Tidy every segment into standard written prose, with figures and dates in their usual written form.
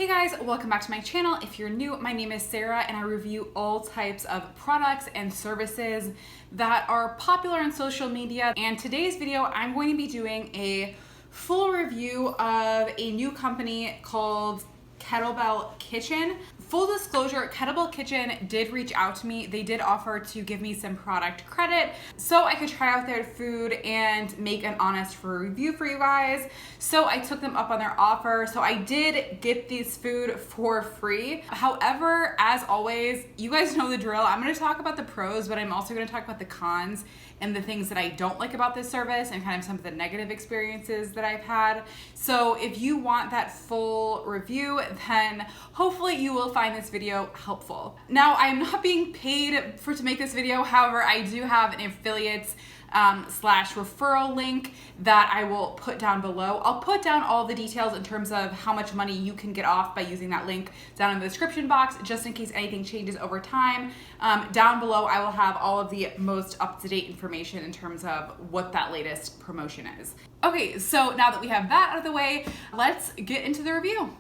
Hey guys, welcome back to my channel. If you're new, my name is Sarah and I review all types of products and services that are popular on social media. And today's video, I'm going to be doing a full review of a new company called Kettlebell Kitchen. Full disclosure, Kettlebell Kitchen did reach out to me. They did offer to give me some product credit so I could try out their food and make an honest review for you guys. So I took them up on their offer. So I did get this food for free. However, as always, you guys know the drill. I'm going to talk about the pros, but I'm also going to talk about the cons and the things that I don't like about this service and kind of some of the negative experiences that I've had. So if you want that full review, then hopefully you will find this video helpful. Now, I'm not being paid to make this video. However, I do have an affiliate slash referral link that I will put down below. I'll put down all the details in terms of how much money you can get off by using that link down in the description box, just in case anything changes over time. Down below, I will have all of the most up-to-date information in terms of what that latest promotion is. Okay, so now that we have that out of the way, let's get into the review.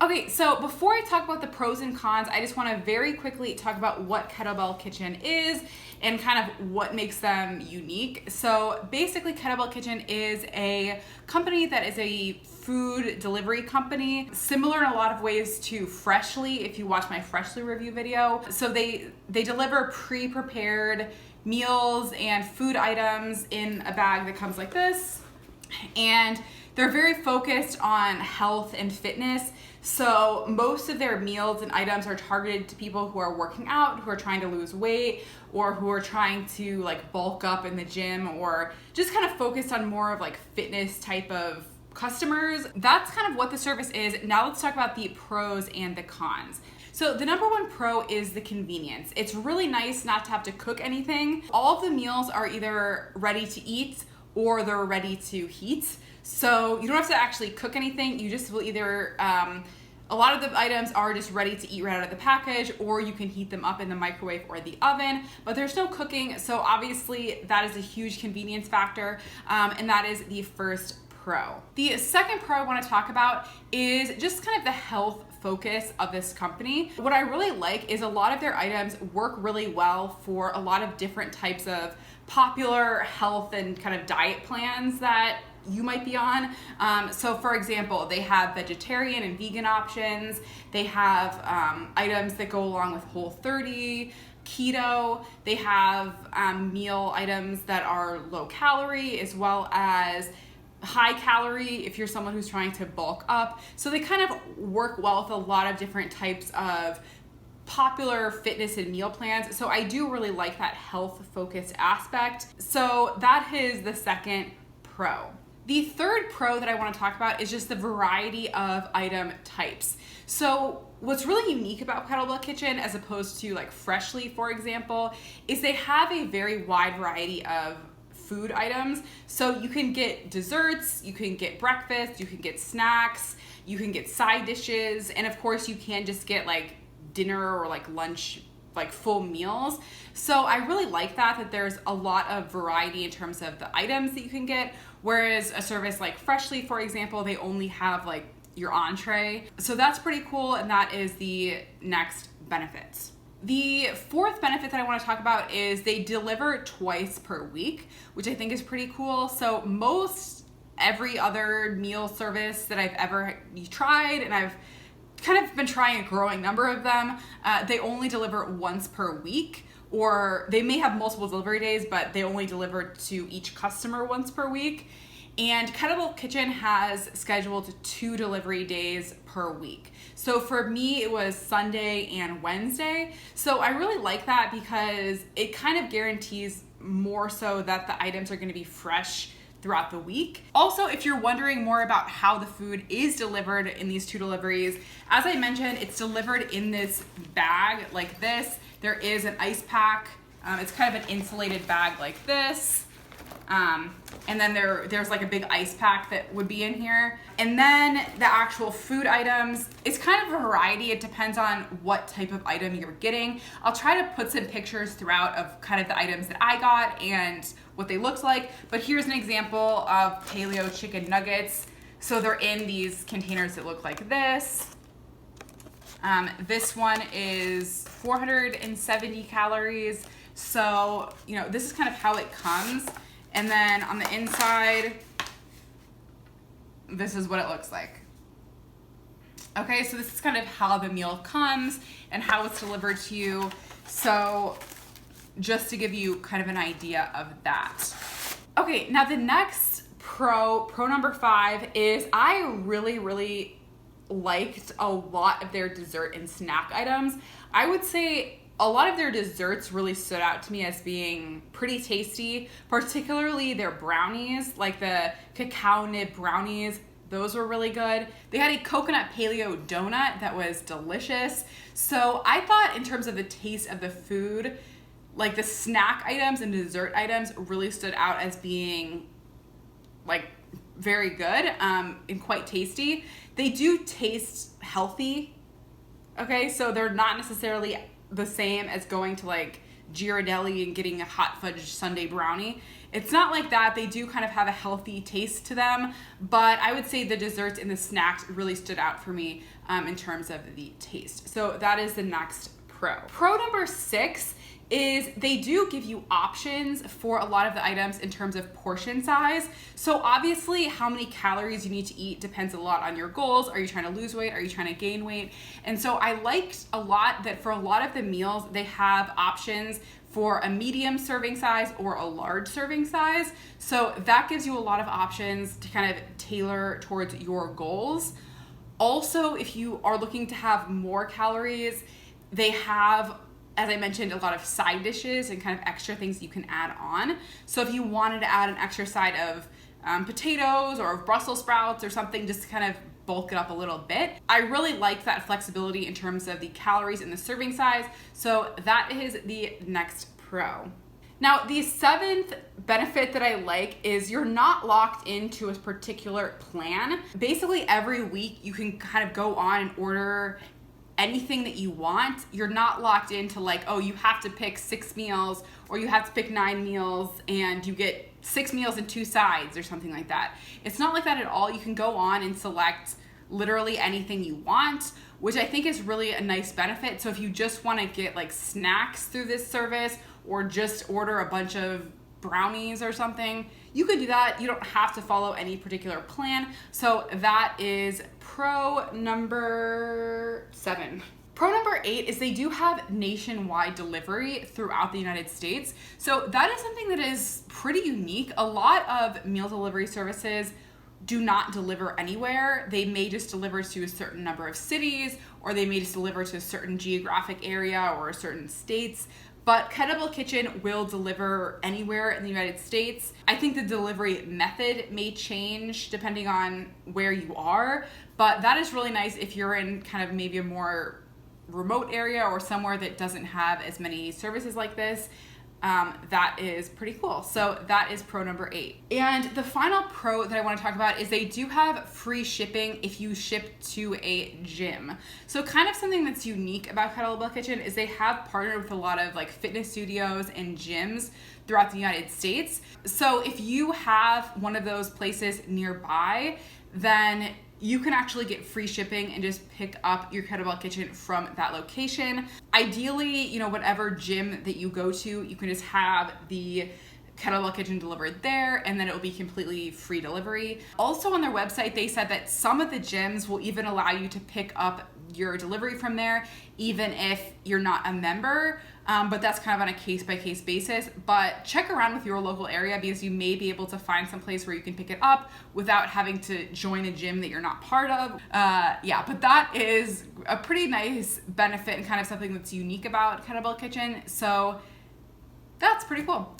Okay, so before I talk about the pros and cons, I just want to very quickly talk about what Kettlebell Kitchen is and kind of what makes them unique. So basically, Kettlebell Kitchen is a company that is a food delivery company, similar in a lot of ways to Freshly, if you watch my Freshly review video. So they deliver pre-prepared meals and food items in a bag that comes like this. And they're very focused on health and fitness. So most of their meals and items are targeted to people who are working out, who are trying to lose weight, or who are trying to like bulk up in the gym, or just kind of focused on more of like fitness type of customers. That's kind of what the service is. Now let's talk about the pros and the cons. So the number one pro is the convenience. It's really nice not to have to cook anything. All of the meals are either ready to eat or they're ready to heat. So you don't have to actually cook anything. You just will either, a lot of the items are just ready to eat right out of the package, or you can heat them up in the microwave or the oven, but there's no cooking. So obviously that is a huge convenience factor, and that is the first pro. The second pro I want to talk about is just kind of the health focus of this company. What I really like is a lot of their items work really well for a lot of different types of popular health and kind of diet plans that you might be on. So for example, they have vegetarian and vegan options. They have items that go along with Whole30, keto. They have meal items that are low calorie as well as high calorie if you're someone who's trying to bulk up. So they kind of work well with a lot of different types of popular fitness and meal plans. So I do really like that health focused aspect. So that is the second pro. The third pro that I want to talk about is just the variety of item types. So what's really unique about Kettlebell Kitchen as opposed to like Freshly, for example, is they have a very wide variety of food items. So you can get desserts, you can get breakfast, you can get snacks, you can get side dishes, and of course you can just get like dinner or like lunch, like full meals. So I really like that there's a lot of variety in terms of the items that you can get, whereas a service like Freshly, for example, they only have like your entree. So that's pretty cool, and that is the next benefits. The fourth benefit that I want to talk about is they deliver twice per week, which I think is pretty cool. So every other meal service that I've ever tried, and I've kind of been trying a growing number of them, they only deliver once per week, or they may have multiple delivery days, but they only deliver to each customer once per week. And Kettlebell Kitchen has scheduled 2 delivery days per week. So for me, it was Sunday and Wednesday. So I really like that because it kind of guarantees more so that the items are going to be fresh throughout the week. Also, if you're wondering more about how the food is delivered in these 2 deliveries, as I mentioned, it's delivered in this bag like this. There is an ice pack. It's kind of an insulated bag like this. And then there's like a big ice pack that would be in here. And then the actual food items, it's kind of a variety. It depends on what type of item you're getting. I'll try to put some pictures throughout of kind of the items that I got and what they looked like. But here's an example of paleo chicken nuggets. So they're in these containers that look like this. This one is 470 calories. So, you know, this is kind of how it comes. And then on the inside, this is what it looks like. Okay, so this is kind of how the meal comes and how it's delivered to you. So just to give you kind of an idea of that. Okay, now the next pro number 5 is I really liked a lot of their dessert and snack items. I would say a lot of their desserts really stood out to me as being pretty tasty, particularly their brownies, like the cacao nib brownies. Those were really good. They had a coconut paleo donut that was delicious. So I thought in terms of the taste of the food, like the snack items and dessert items really stood out as being like very good and quite tasty. They do taste healthy, okay? So they're not necessarily the same as going to like Ghirardelli and getting a hot fudge sundae brownie. It's not like that. They do kind of have a healthy taste to them, but I would say the desserts and the snacks really stood out for me in terms of the taste. So that is the next pro. Pro number 6 is they do give you options for a lot of the items in terms of portion size. So obviously how many calories you need to eat depends a lot on your goals. Are you trying to lose weight? Are you trying to gain weight? And so I liked a lot that for a lot of the meals, they have options for a medium serving size or a large serving size. So that gives you a lot of options to kind of tailor towards your goals. Also, if you are looking to have more calories, they have, as I mentioned, a lot of side dishes and kind of extra things you can add on. So if you wanted to add an extra side of potatoes or Brussels sprouts or something just to kind of bulk it up a little bit, I really like that flexibility in terms of the calories and the serving size. So that is the next pro. Now, the 7th benefit that I like is you're not locked into a particular plan. Basically, every week you can kind of go on and order anything that you want. You're not locked into like, oh, you have to pick 6 meals or you have to pick 9 meals and you get 6 meals and 2 sides or something like that. It's not like that at all. You can go on and select literally anything you want, which I think is really a nice benefit. So if you just want to get like snacks through this service or just order a bunch of brownies or something, you could do that. You don't have to follow any particular plan. So that is pro number 7. Pro number 8 is they do have nationwide delivery throughout the United States. So that is something that is pretty unique. A lot of meal delivery services do not deliver anywhere. They may just deliver to a certain number of cities, or they may just deliver to a certain geographic area or certain states. But Kettlebell Kitchen will deliver anywhere in the United States. I think the delivery method may change depending on where you are, but that is really nice if you're in kind of maybe a more remote area or somewhere that doesn't have as many services like this. That is pretty cool. So that is pro number 8. And the final pro that I want to talk about is they do have free shipping if you ship to a gym. So kind of something that's unique about Kettlebell Kitchen is they have partnered with a lot of like fitness studios and gyms throughout the United States. So if you have one of those places nearby, then you can actually get free shipping and just pick up your Kettlebell Kitchen from that location. Ideally, you know, whatever gym that you go to, you can just have the Kettlebell Kitchen delivered there, and then it will be completely free delivery. Also on their website, they said that some of the gyms will even allow you to pick up your delivery from there, even if you're not a member. But that's kind of on a case-by-case basis. But check around with your local area because you may be able to find some place where you can pick it up without having to join a gym that you're not part of. Yeah, but that is a pretty nice benefit and kind of something that's unique about Kettlebell Kitchen. So that's pretty cool.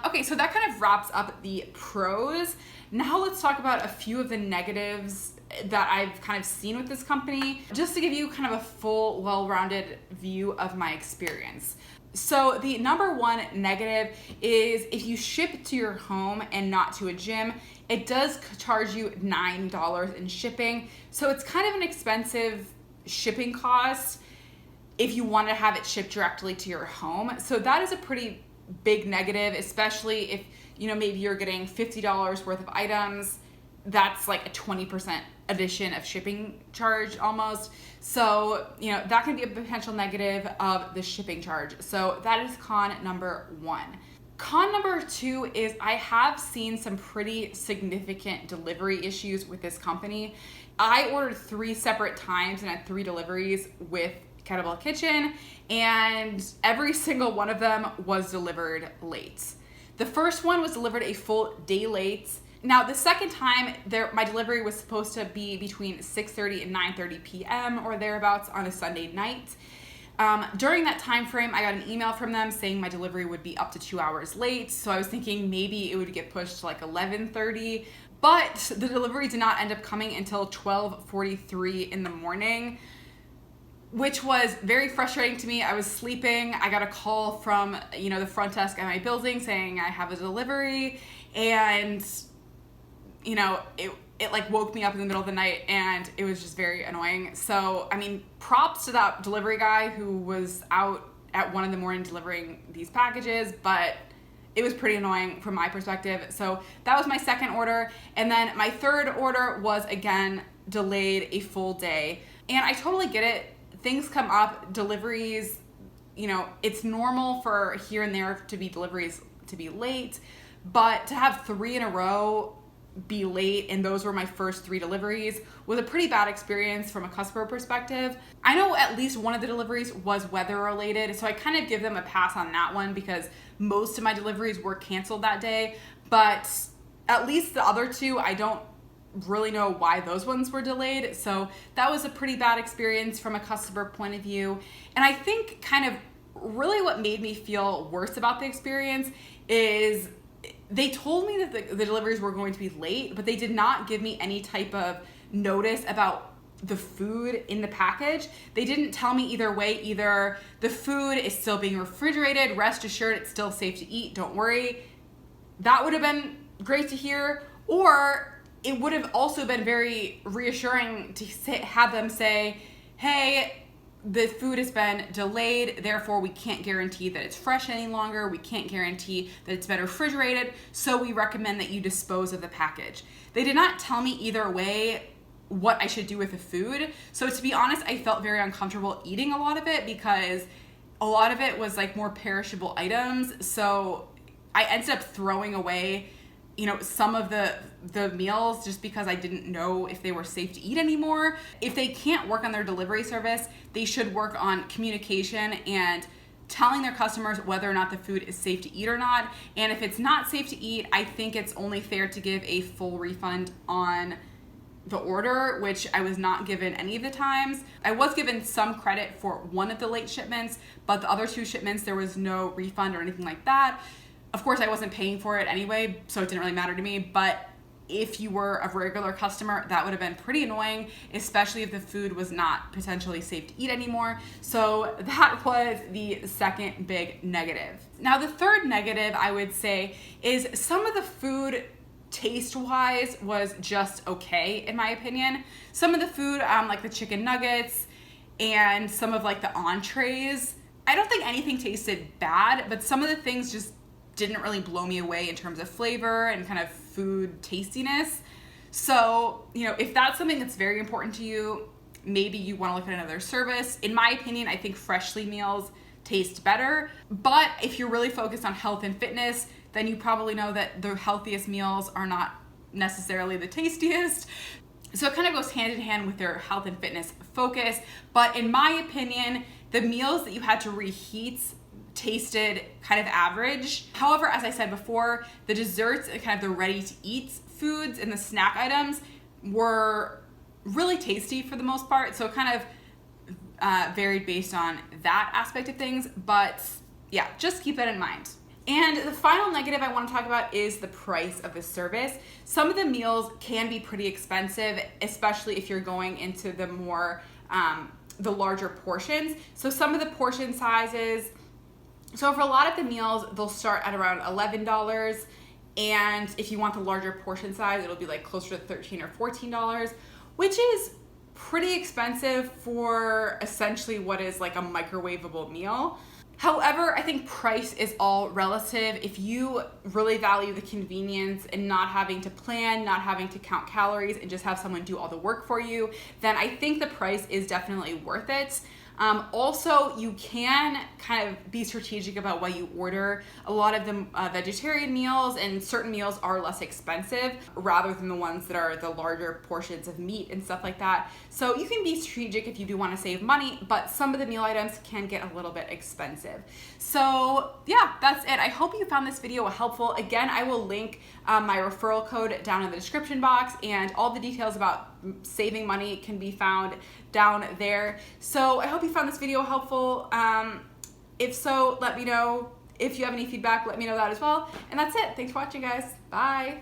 Okay, so that kind of wraps up the pros. Now let's talk about a few of the negatives that I've kind of seen with this company, just to give you kind of a full, well-rounded view of my experience. So the number 1 negative is if you ship to your home and not to a gym, it does charge you $9 in shipping. So it's kind of an expensive shipping cost if you want to have it shipped directly to your home. So that is a pretty big negative, especially if, you know, maybe you're getting $50 worth of items that's like a 20% addition of shipping charge almost. So, that can be a potential negative of the shipping charge. So that is con number 1. Con number 2 is I have seen some pretty significant delivery issues with this company. I ordered 3 separate times and had 3 deliveries with Kettlebell Kitchen, and every single one of them was delivered late. The first one was delivered a full day late. Now, the second time, my delivery was supposed to be between 6:30 and 9:30 p.m. or thereabouts on a Sunday night. During that time frame, I got an email from them saying my delivery would be up to 2 hours late. So I was thinking maybe it would get pushed to like 11:30, but the delivery did not end up coming until 12:43 in the morning, which was very frustrating to me. I was sleeping. I got a call from, the front desk at my building saying I have a delivery, and it like woke me up in the middle of the night, and it was just very annoying. So, props to that delivery guy who was out at 1 a.m. delivering these packages, but it was pretty annoying from my perspective. So that was my second order. And then my third order was again delayed a full day. And I totally get it. Things come up, deliveries, it's normal for here and there to be deliveries to be late, but to have 3 in a row be late, and those were my first 3 deliveries, was a pretty bad experience from a customer perspective. I know at least one of the deliveries was weather related, so I kind of give them a pass on that one because most of my deliveries were canceled that day, but at least the other 2, I don't really know why those ones were delayed. So that was a pretty bad experience from a customer point of view. And I think kind of really what made me feel worse about the experience is they told me that the deliveries were going to be late, but they did not give me any type of notice about the food in the package. They didn't tell me either way. Either the food is still being refrigerated, rest assured it's still safe to eat, don't worry. That would have been great to hear. Or it would have also been very reassuring to have them say, hey, the food has been delayed, therefore we can't guarantee that it's fresh any longer. We can't guarantee that it's been refrigerated, so we recommend that you dispose of the package. They did not tell me either way what I should do with the food. So to be honest, I felt very uncomfortable eating a lot of it because a lot of it was like more perishable items. So I ended up throwing away some of the meals just because I didn't know if they were safe to eat anymore. If they can't work on their delivery service, they should work on communication and telling their customers whether or not the food is safe to eat or not. And if it's not safe to eat, I think it's only fair to give a full refund on the order, which I was not given any of the times. I was given some credit for one of the late shipments, but the other 2 shipments, there was no refund or anything like that. Of course, I wasn't paying for it anyway, so it didn't really matter to me, but if you were a regular customer, that would have been pretty annoying, especially if the food was not potentially safe to eat anymore. So that was the second big negative. Now, the third negative, I would say, is some of the food taste-wise was just okay, in my opinion. Some of the food, like the chicken nuggets and some of like the entrees, I don't think anything tasted bad, but some of the things just didn't really blow me away in terms of flavor and kind of food tastiness. So, if that's something that's very important to you, maybe you want to look at another service. In my opinion, I think Freshly meals taste better. But if you're really focused on health and fitness, then you probably know that the healthiest meals are not necessarily the tastiest. So it kind of goes hand in hand with their health and fitness focus. But in my opinion, the meals that you had to reheat tasted kind of average. However, as I said before, the desserts and kind of the ready to eat foods and the snack items were really tasty for the most part. So it kind of varied based on that aspect of things. But yeah, just keep that in mind. And the final negative I want to talk about is the price of the service. Some of the meals can be pretty expensive, especially if you're going into the more, the larger portions. So some of the portion sizes, so for a lot of the meals, they'll start at around $11. And if you want the larger portion size, it'll be like closer to $13 or $14, which is pretty expensive for essentially what is like a microwavable meal. However, I think price is all relative. If you really value the convenience and not having to plan, not having to count calories, and just have someone do all the work for you, then I think the price is definitely worth it. Also, you can kind of be strategic about what you order. A lot of the vegetarian meals and certain meals are less expensive rather than the ones that are the larger portions of meat and stuff like that. So you can be strategic if you do want to save money, but some of the meal items can get a little bit expensive. So yeah, that's it. I hope you found this video helpful. Again, I will link my referral code down in the description box, and all the details about saving money can be found down there. So I hope you found this video helpful. If so, let me know. If you have any feedback, let me know that as well. And that's it. Thanks for watching, guys. Bye.